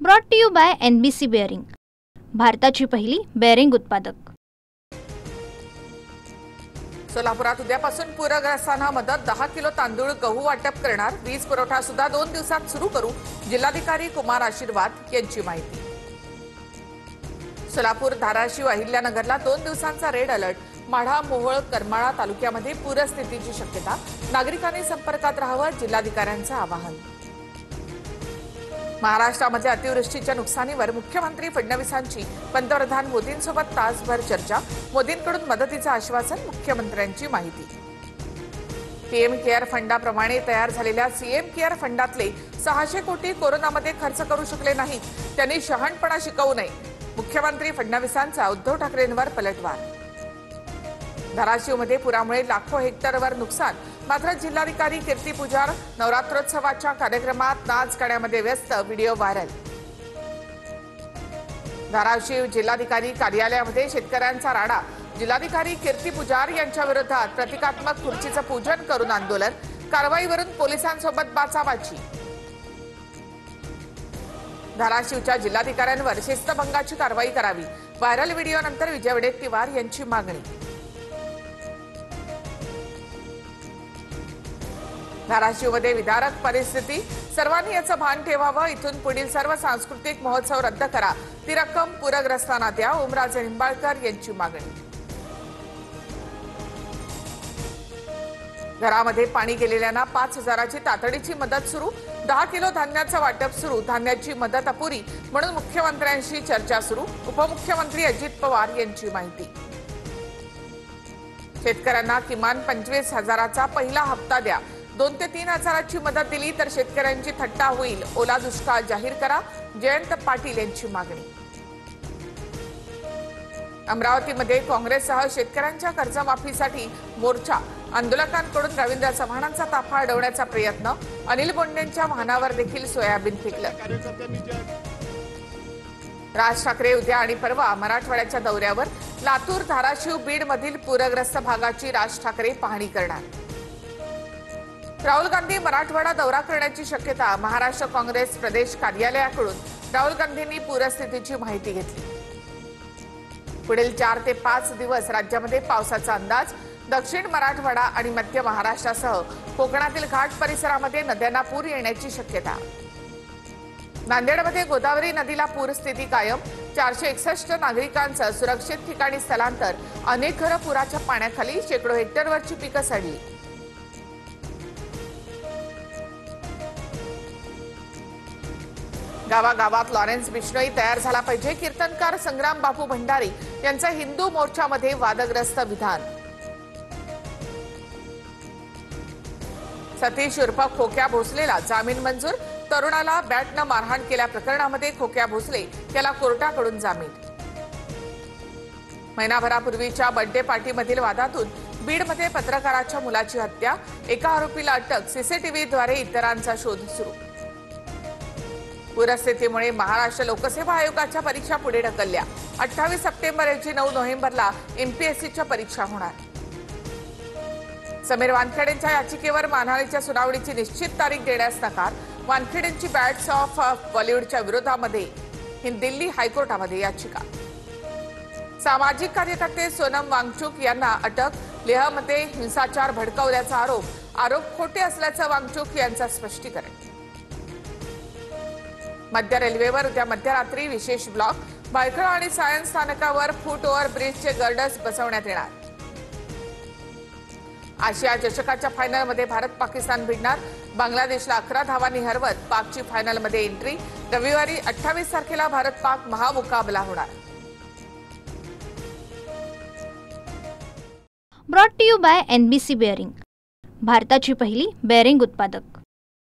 Brought to you by NBC bearing, भारताची पहिली bearing उत्पादक। सोलापुरात उद्यापासून पूरग्रस्तांना मदत 10 किलो तांदूळ गहू वाटप करणार। वीज पुरवठा सुद्धा 2 दिवसात सुरू करू, जिल्हाधिकारी कुमार आशीर्वाद यांची माहिती। सोलापूर, धाराशिव, अहिल्यानगरला 2 दिवसांचा रेड अलर्ट। माढा, मोहोळ, करमाळा तालुक्यामध्ये पूरस्थितीची शक्यता। नागरिकांनी संपर्कात राहावं, जिल्हाधिकाऱ्यांचं आवाहन। महाराष्ट्रामध्ये अतिवृष्टीच्या नुकसानीवर मुख्यमंत्री फडणवीसांची पंतप्रधान मोदींसोबत तासभर चर्चा। मोदींकडून मदतीचं आश्वासन, मुख्यमंत्र्यांची माहिती। पीएम केअर फंडाप्रमाणे तयार झालेल्या सीएम केअर फंडातले 600 कोटी कोरोनामध्ये खर्च करू शकले नाहीत, त्यांनी शहाणपणा शिकवू नये। मुख्यमंत्री फडणवीसांचा उद्धव ठाकरेंवर पलटवार। धाराशिवमध्ये पुरामुळे लाखो हेक्टरवर नुकसान, मात्र जिल्हाधिकारी कीर्ती पुजार नवरात्रोत्सवाच्या कार्यक्रमात नाच गाण्यामध्ये व्यस्त, व्हिडिओ व्हायरल। धाराशिव जिल्हाधिकारी कार्यालयामध्ये शेतकऱ्यांचा राडा। जिल्हाधिकारी कीर्ती पुजार यांच्या विरोधात प्रतिकात्मक खुर्चीचं पूजन करून आंदोलन। कारवाईवरून पोलिसांसोबत बाचाबाची। धाराशिवच्या जिल्हाधिकाऱ्यांवर शिस्तभंगाची कारवाई करावी। व्हायरल व्हिडिओनंतर विजय वडेट्टीवार यांची मागणी। धाराशिवमध्ये विदारक परिस्थिती, सर्वांनी याचं भान ठेवावं। इथून पुढील सर्व सांस्कृतिक महोत्सव रद्द करा, ती रक्कम पूरग्रस्तांना द्या, ओमराजे निंबाळकर यांची मागणी। घरामध्ये पाणी गेलेल्यांना 5,000ची तातडीची मदत सुरू। 10 किलो धान्याचं वाटप सुरू। धान्याची मदत अपुरी म्हणून मुख्यमंत्र्यांशी चर्चा सुरू। उपमुख्यमंत्री अजित पवार यांची माहिती। शेतकऱ्यांना किमान 25,000चा पहिला हप्ता द्या। 2 ते 3,000ची मदत दिली तर शेतकऱ्यांची थट्टा होईल, ओला दुष्काळ जाहीर करा, जयंत पाटील यांची मागणी। अमरावतीमध्ये काँग्रेससह शेतकऱ्यांच्या कर्जमाफीसाठी मोर्चा। आंदोलकांकडून रवींद्र चव्हाणांचा ताफा अडवण्याचा प्रयत्न। अनिल बोंडेंच्या वाहनावर देखील सोयाबीन फेकलं। राज ठाकरे उद्या आणि परवा मराठवाड्याच्या दौऱ्यावर। लातूर, धाराशिव, बीड मधील पूरग्रस्त भागाची राज ठाकरे पाहणी करणार। राहुल गांधी मराठवाडा दौरा करण्याची शक्यता। महाराष्ट्र काँग्रेस प्रदेश कार्यालयाकडून राहुल गांधींनी पूरस्थितीची माहिती घेतली। पुढील 4 ते 5 दिवस राज्यामध्ये पावसाचा अंदाज। दक्षिण मराठवाडा आणि मध्य महाराष्ट्रासह कोकणातील घाट परिसरामध्ये नद्यांना पूर येण्याची शक्यता। नांदेडमध्ये गोदावरी नदीला पूरस्थिती कायम। 461 नागरिकांचं सुरक्षित ठिकाणी स्थलांतर। अनेक घरं पुराच्या पाण्याखाली, शेकडो हेक्टरवरची पिकं सडली। गावागावात लॉरेन्स बिश्नोई तयार झाला पाहिजे। कीर्तनकार संग्राम बापू भंडारी यांचं हिंदू मोर्चामध्ये वादग्रस्त विधान। सतीश उर्फ खोक्या भोसलेला जामीन मंजूर। तरुणाला बॅटनं मारहाण केल्या प्रकरणामध्ये खोक्या भोसले याला कोर्टाकडून जामीन। महिनाभरापूर्वीच्या बर्थडे पार्टीमधील वादातून बीडमध्ये पत्रकाराच्या मुलाची हत्या। एका आरोपीला अटक। सीसीटीव्हीद्वारे इतरांचा शोध सुरू। पूरस्थितीमुळे महाराष्ट्र लोकसेवा आयोगाच्या परीक्षा पुढे ढकलल्या। 28 सप्टेंबर ऐवजी 9 नोव्हेंबरला MPSCच्या परीक्षा होणार। समीर वानखेडेंच्या याचिकेवर मानहानीच्या सुनावणीची निश्चित तारीख देण्यास नकार। वानखेडेंची बॅट्स ऑफ बॉलिवूडच्या विरोधामध्ये दिल्ली हायकोर्टामध्ये याचिका। सामाजिक कार्यकर्ते सोनम वांगचुक यांना अटक। लेहमध्ये हिंसाचार भडकवल्याचा आरोप खोटे असल्याचं वांगचुक यांचं स्पष्टीकरण। मध्य रेल्वेवर उद्या मध्यरात्री विशेष ब्लॉक। भायखळा आणि सायन्स स्थानकावर फूट ओव्हर ब्रिजचे गर्डर्स बसवण्यात येणार। आशिया चषकाच्या फायनलमध्ये भारत पाकिस्तान भिडणार। बांगलादेशला 11 धावांनी हरवत पाकची फायनलमध्ये एंट्री। रविवारी 28 तारखेला भारत पाक महामुकाबला होणार। Brought to you by NBC bearing, भारताची पहिली बेअरिंग उत्पादक।